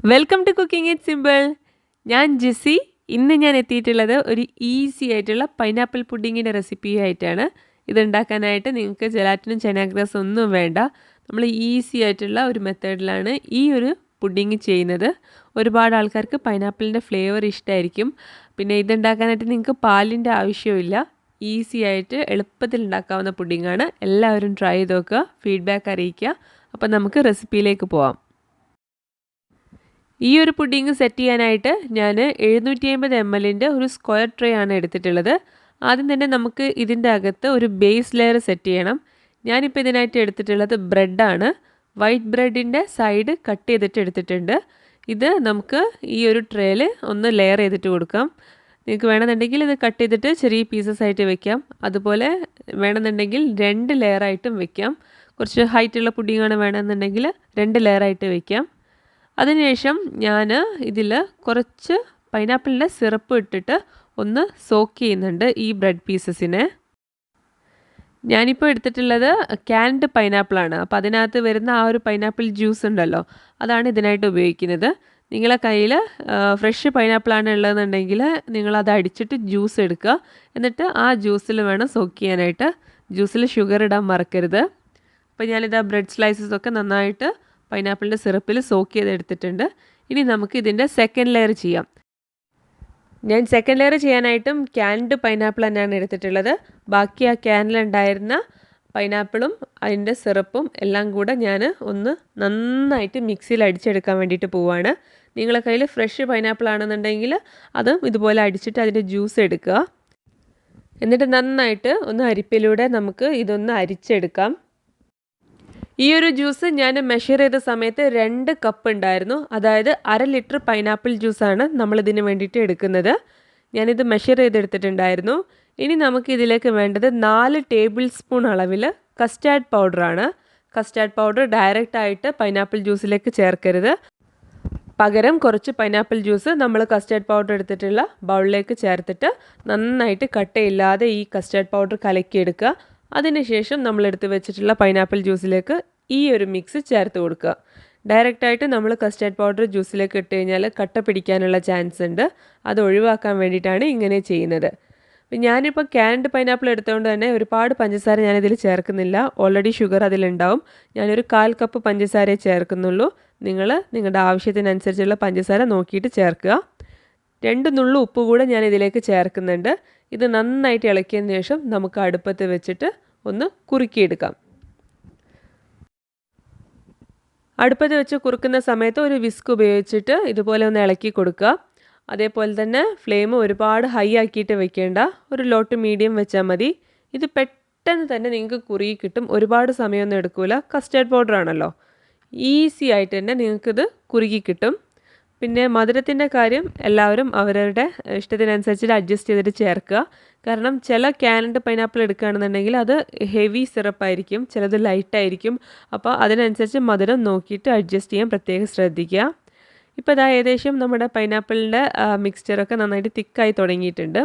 Welcome to cooking it simple. ഞാൻ ജിസി. ഇന്ന് ഞാൻ എത്തിയിട്ടുള്ളത് ഒരു ഈസി ആയിട്ടുള്ള പൈനാപ്പിൾ പുഡിങ്ങിൻ്റെ റെസിപ്പിയായിട്ടാണ്. ഇതുണ്ടാക്കാനായിട്ട് നിങ്ങൾക്ക് ജലാറ്റിനും ചൈനാഗ്രാസും ഒന്നും വേണ്ട. നമ്മൾ ഈസി ആയിട്ടുള്ള ഒരു മെത്തേഡിലാണ് ഈ ഒരു പുഡിങ് ചെയ്യുന്നത്. ഒരുപാട് ആൾക്കാർക്ക് പൈനാപ്പിളിൻ്റെ ഫ്ലേവർ ഇഷ്ടമായിരിക്കും. പിന്നെ ഇതുണ്ടാക്കാനായിട്ട് നിങ്ങൾക്ക് പാലിൻ്റെ ആവശ്യമില്ല. ഈസി ആയിട്ട് എളുപ്പത്തിൽ ഉണ്ടാക്കാവുന്ന പുഡിങ്ങാണ്. എല്ലാവരും ട്രൈ ചെയ്ത് നോക്കുക, ഫീഡ്ബാക്ക് അറിയിക്കുക. അപ്പോൾ നമുക്ക് റെസിപ്പിയിലേക്ക് പോവാം. ഈ ഒരു പുഡിങ് സെറ്റ് ചെയ്യാനായിട്ട് ഞാൻ 750 ml ഒരു സ്ക്വയർ ട്രേ ആണ് എടുത്തിട്ടുള്ളത്. ആദ്യം തന്നെ നമുക്ക് ഇതിൻ്റെ അകത്ത് ഒരു ബേസ് ലെയർ സെറ്റ് ചെയ്യണം. ഞാനിപ്പോൾ ഇതിനായിട്ട് എടുത്തിട്ടുള്ളത് ബ്രെഡാണ്. വൈറ്റ് ബ്രെഡിൻ്റെ സൈഡ് കട്ട് ചെയ്തിട്ട് എടുത്തിട്ടുണ്ട്. ഇത് നമുക്ക് ഈ ഒരു ട്രേയിൽ ഒന്ന് ലെയർ ചെയ്തിട്ട് കൊടുക്കാം. നിങ്ങൾക്ക് വേണമെന്നുണ്ടെങ്കിൽ ഇത് കട്ട് ചെയ്തിട്ട് ചെറിയ പീസസ് ആയിട്ട് വെക്കാം. അതുപോലെ വേണമെന്നുണ്ടെങ്കിൽ 2 ലെയറായിട്ടും വെക്കാം. കുറച്ച് ഹൈറ്റുള്ള പുഡിങ്ങാണ് വേണമെന്നുണ്ടെങ്കിൽ 2 ലെയറായിട്ട് വെക്കാം. അതിനുശേഷം ഞാൻ ഇതിൽ കുറച്ച് പൈനാപ്പിളിൻ്റെ സിറപ്പ് ഇട്ടിട്ട് ഒന്ന് സോക്ക് ചെയ്യുന്നുണ്ട് ഈ ബ്രെഡ് പീസസിനെ. ഞാനിപ്പോൾ എടുത്തിട്ടുള്ളത് ക്യാൻഡ് പൈനാപ്പിളാണ്. അപ്പോൾ അതിനകത്ത് വരുന്ന ആ ഒരു പൈനാപ്പിൾ ജ്യൂസ് ഉണ്ടല്ലോ, അതാണ് ഇതിനായിട്ട് ഉപയോഗിക്കുന്നത്. നിങ്ങളെ കയ്യിൽ ഫ്രഷ് പൈനാപ്പിളാണ് ഉള്ളതെന്നുണ്ടെങ്കിൽ നിങ്ങളത് അടിച്ചിട്ട് ജ്യൂസ് എടുക്കുക. എന്നിട്ട് ആ ജ്യൂസിൽ വേണം സോക്ക് ചെയ്യാനായിട്ട്. ജ്യൂസിൽ ഷുഗർ ഇടാൻ മറക്കരുത്. അപ്പോൾ ഞാനിത് ആ ബ്രെഡ് സ്ലൈസസൊക്കെ നന്നായിട്ട് പൈനാപ്പിളിൻ്റെ സിറപ്പിൽ സോക്ക് ചെയ്തെടുത്തിട്ടുണ്ട്. ഇനി നമുക്ക് ഇതിൻ്റെ സെക്കൻഡ് ലെയർ ചെയ്യാം. ഞാൻ സെക്കൻഡ് ലെയർ ചെയ്യാനായിട്ടും ക്യാൻഡ് പൈനാപ്പിൾ തന്നെയാണ് എടുത്തിട്ടുള്ളത്. ബാക്കി ആ ക്യാനിലുണ്ടായിരുന്ന പൈനാപ്പിളും അതിൻ്റെ സിറപ്പും എല്ലാം കൂടെ ഞാൻ ഒന്ന് നന്നായിട്ട് മിക്സിയിൽ അടിച്ചെടുക്കാൻ വേണ്ടിയിട്ട് പോവുകയാണ്. നിങ്ങളുടെ കയ്യിൽ ഫ്രഷ് പൈനാപ്പിൾ ആണെന്നുണ്ടെങ്കിൽ അതും ഇതുപോലെ അടിച്ചിട്ട് അതിൻ്റെ ജ്യൂസ് എടുക്കുക. എന്നിട്ട് നന്നായിട്ട് ഒന്ന് അരിപ്പിലൂടെ നമുക്ക് ഇതൊന്ന് അരിച്ചെടുക്കാം. ഈ ഒരു ജ്യൂസ് ഞാൻ മെഷർ ചെയ്ത സമയത്ത് 2 കപ്പ് ഉണ്ടായിരുന്നു. അതായത് 1/2 ലിറ്റർ പൈനാപ്പിൾ ജ്യൂസാണ് നമ്മളിതിന് വേണ്ടിയിട്ട് എടുക്കുന്നത്. ഞാനിത് മെഷർ ചെയ്തെടുത്തിട്ടുണ്ടായിരുന്നു. ഇനി നമുക്ക് ഇതിലേക്ക് വേണ്ടത് 4 ടേബിൾ സ്പൂൺ അളവിൽ കസ്റ്റാർഡ് പൗഡറാണ്. കസ്റ്റാർഡ് പൗഡർ ഡയറക്റ്റായിട്ട് പൈനാപ്പിൾ ജ്യൂസിലേക്ക് ചേർക്കരുത്. പകരം കുറച്ച് പൈനാപ്പിൾ ജ്യൂസ് നമ്മൾ കസ്റ്റാർഡ് പൗഡർ എടുത്തിട്ടുള്ള ബൗളിലേക്ക് ചേർത്തിട്ട് നന്നായിട്ട് കട്ടയില്ലാതെ ഈ കസ്റ്റാർഡ് പൗഡർ കലക്കിയെടുക്കുക. അതിനുശേഷം നമ്മളെടുത്ത് വെച്ചിട്ടുള്ള പൈനാപ്പിൾ ജ്യൂസിലേക്ക് ഈ ഒരു മിക്സ് ചേർത്ത് കൊടുക്കുക. ഡയറക്റ്റായിട്ട് നമ്മൾ കസ്റ്റാർഡ് പൗഡർ ജ്യൂസിലേക്ക് ഇട്ട് കഴിഞ്ഞാൽ കട്ട പിടിക്കാനുള്ള ചാൻസ് ഉണ്ട്. അത് ഒഴിവാക്കാൻ വേണ്ടിയിട്ടാണ് ഇങ്ങനെ ചെയ്യുന്നത്. അപ്പം ഞാനിപ്പോൾ ക്യാൻഡ് പൈനാപ്പിൾ എടുത്തുകൊണ്ട് തന്നെ ഒരുപാട് പഞ്ചസാര ഞാനിതിൽ ചേർക്കുന്നില്ല. ഓൾറെഡി ഷുഗർ അതിലുണ്ടാവും. ഞാനൊരു 1/4 കപ്പ് പഞ്ചസാരയെ ചേർക്കുന്നുള്ളൂ. നിങ്ങളുടെ ആവശ്യത്തിനനുസരിച്ചുള്ള പഞ്ചസാര നോക്കിയിട്ട് ചേർക്കുക. 2 നുള്ളു ഉപ്പ് കൂടെ ഞാൻ ഇതിലേക്ക് ചേർക്കുന്നുണ്ട്. ഇത് നന്നായിട്ട് ഇളക്കിയതിന് ശേഷം നമുക്ക് അടുപ്പത്ത് വെച്ചിട്ട് ഒന്ന് കുറുക്കിയെടുക്കാം. അടുപ്പത്ത് വെച്ച് കുറുക്കുന്ന സമയത്ത് ഒരു വിസ്ക് ഉപയോഗിച്ചിട്ട് ഇതുപോലെ ഒന്ന് ഇളക്കി കൊടുക്കുക. അതേപോലെ തന്നെ ഫ്ലെയിം ഒരുപാട് ഹൈ ആക്കിയിട്ട് വെക്കേണ്ട, ഒരു ലോ ടു മീഡിയം വെച്ചാൽ മതി. ഇത് പെട്ടെന്ന് തന്നെ നിങ്ങൾക്ക് കുറുകി കിട്ടും. ഒരുപാട് സമയമൊന്നും എടുക്കില്ല. കസ്റ്റാർഡ് പൗഡർ ആണല്ലോ, ഈസി ആയിട്ട് തന്നെ നിങ്ങൾക്കിത് കുറുകി കിട്ടും. പിന്നെ മധുരത്തിൻ്റെ കാര്യം എല്ലാവരും അവരവരുടെ ഇഷ്ടത്തിനനുസരിച്ചിട്ട് അഡ്ജസ്റ്റ് ചെയ്തിട്ട് ചേർക്കുക. കാരണം ചില ക്യാൻഡ് പൈനാപ്പിൾ എടുക്കുകയാണെന്നുണ്ടെങ്കിൽ അത് ഹെവി സിറപ്പായിരിക്കും, ചിലത് ലൈറ്റായിരിക്കും. അപ്പോൾ അതിനനുസരിച്ച് മധുരം നോക്കിയിട്ട് അഡ്ജസ്റ്റ് ചെയ്യാൻ പ്രത്യേകം ശ്രദ്ധിക്കുക. ഇപ്പോൾ ഇതാ ഏകദേശം നമ്മുടെ പൈനാപ്പിളിൻ്റെ മിക്സ്ചറൊക്കെ നന്നായിട്ട് തിക്കായി തുടങ്ങിയിട്ടുണ്ട്.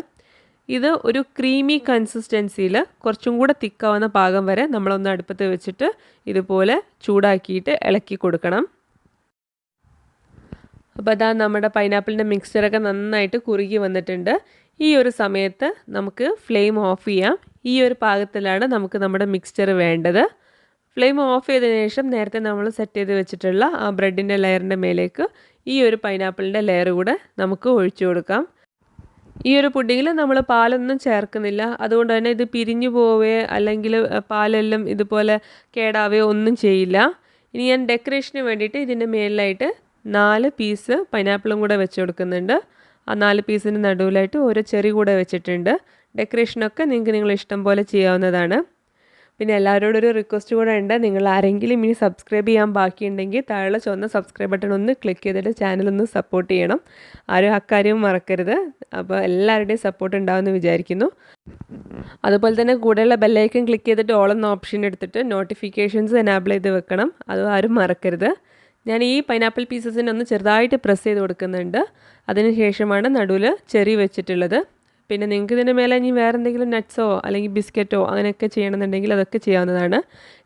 ഇത് ഒരു ക്രീമി കൺസിസ്റ്റൻസിയിൽ കുറച്ചും കൂടെ തിക്കാവുന്ന പാകം വരെ നമ്മളൊന്ന് അടുപ്പത്ത് വെച്ചിട്ട് ഇതുപോലെ ചൂടാക്കിയിട്ട് ഇളക്കി കൊടുക്കണം. അപ്പോൾ അതാ നമ്മുടെ പൈനാപ്പിളിൻ്റെ മിക്സ്ചറൊക്കെ നന്നായിട്ട് കുറുകി വന്നിട്ടുണ്ട്. ഈ ഒരു സമയത്ത് നമുക്ക് ഫ്ലെയിം ഓഫ് ചെയ്യാം. ഈ ഒരു പാകത്തിലാണ് നമുക്ക് നമ്മുടെ മിക്സ്ചർ വേണ്ടത്. ഫ്ലെയിം ഓഫ് ചെയ്തതിന് ശേഷം നേരത്തെ നമ്മൾ സെറ്റ് ചെയ്ത് വെച്ചിട്ടുള്ള ആ ബ്രെഡിൻ്റെ ലെയറിൻ്റെ മേലേക്ക് ഈ ഒരു പൈനാപ്പിളിൻ്റെ ലെയർ കൂടെ നമുക്ക് ഒഴിച്ചു കൊടുക്കാം. ഈ ഒരു പുഡിങ്ങിൽ നമ്മൾ പാലൊന്നും ചേർക്കുന്നില്ല. അതുകൊണ്ട് തന്നെ ഇത് പിരിഞ്ഞു പോവുകയോ അല്ലെങ്കിൽ പാലെല്ലാം ഇതുപോലെ കേടാവുകയോ ഒന്നും ചെയ്യില്ല. ഇനി ഞാൻ ഡെക്കറേഷന് വേണ്ടിയിട്ട് ഇതിൻ്റെ മേലിലായിട്ട് 4 പീസ് പൈനാപ്പിളും കൂടെ വെച്ച് കൊടുക്കുന്നുണ്ട്. ആ 4 പീസിന് നടുവിലായിട്ട് ഓരോ ചെറി കൂടെ വെച്ചിട്ടുണ്ട്. ഡെക്കറേഷനൊക്കെ നിങ്ങൾ ഇഷ്ടം പോലെ ചെയ്യാവുന്നതാണ്. പിന്നെ എല്ലാവരോടും ഒരു റിക്വസ്റ്റ് കൂടെ ഉണ്ട്. നിങ്ങൾ ആരെങ്കിലും ഇനി സബ്സ്ക്രൈബ് ചെയ്യാൻ ബാക്കിയുണ്ടെങ്കിൽ താഴെ ചുവന്ന സബ്സ്ക്രൈബ് ബട്ടൺ ഒന്ന് ക്ലിക്ക് ചെയ്തിട്ട് ചാനലൊന്ന് സപ്പോർട്ട് ചെയ്യണം. ആരും അക്കാര്യവും മറക്കരുത്. അപ്പോൾ എല്ലാവരുടെയും സപ്പോർട്ട് ഉണ്ടാവുമെന്ന് വിചാരിക്കുന്നു. അതുപോലെ തന്നെ കൂടെയുള്ള ബെല്ലൈക്കൺ ക്ലിക്ക് ചെയ്തിട്ട് ഓൾ എന്ന ഓപ്ഷൻ എടുത്തിട്ട് നോട്ടിഫിക്കേഷൻസ് എനാബിൾ ചെയ്ത് വെക്കണം. അത് ആരും മറക്കരുത്. ഞാൻ ഈ പൈനാപ്പിൾ പീസസിനെ ഒന്ന് ചെറുതായിട്ട് പ്രസ് ചെയ്ത് കൊടുക്കുന്നുണ്ട്. അതിനുശേഷമാണ് നടുവിൽ ചെറി വെച്ചിട്ടുള്ളത്. പിന്നെ നിങ്ങൾക്ക് ഇതിൻ്റെ മേലെ ഇനി വേറെ എന്തെങ്കിലും നട്ട്സോ അല്ലെങ്കിൽ ബിസ്ക്കറ്റോ അങ്ങനെയൊക്കെ ചെയ്യണമെന്നുണ്ടെങ്കിൽ അതൊക്കെ ചെയ്യാവുന്നതാണ്.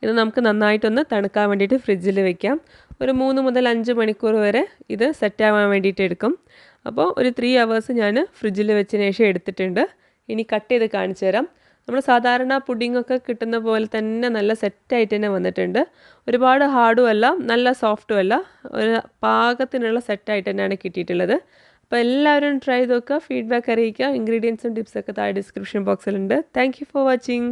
ഇത് നമുക്ക് നന്നായിട്ടൊന്ന് തണുക്കാൻ വേണ്ടിയിട്ട് ഫ്രിഡ്ജിൽ വെക്കാം. ഒരു 3 മുതൽ 5 മണിക്കൂർ വരെ ഇത് സെറ്റാവാൻ വേണ്ടിയിട്ട് എടുക്കും. അപ്പോൾ ഒരു 3 അവേഴ്സ് ഞാൻ ഫ്രിഡ്ജിൽ വെച്ചതിന് ശേഷം എടുത്തിട്ടുണ്ട്. ഇനി കട്ട് ചെയ്ത് കാണിച്ചു തരാം. നമ്മൾ സാധാരണ പുഡിങ്ങൊക്കെ കിട്ടുന്ന പോലെ തന്നെ നല്ല സെറ്റായിട്ട് തന്നെ വന്നിട്ടുണ്ട്. ഒരുപാട് ഹാർഡും അല്ല, നല്ല സോഫ്റ്റും അല്ല, ഒരു പാകത്തിനുള്ള സെറ്റായിട്ട് തന്നെയാണ് കിട്ടിയിട്ടുള്ളത്. അപ്പോൾ എല്ലാവരും ട്രൈ ചെയ്ത് നോക്കുക, ഫീഡ്ബാക്ക് അറിയിക്കുക. ഇൻഗ്രീഡിയൻസും ടിപ്സൊക്കെ താഴെ ഡിസ്ക്രിപ്ഷൻ ബോക്സിലുണ്ട്. Thank you for watching.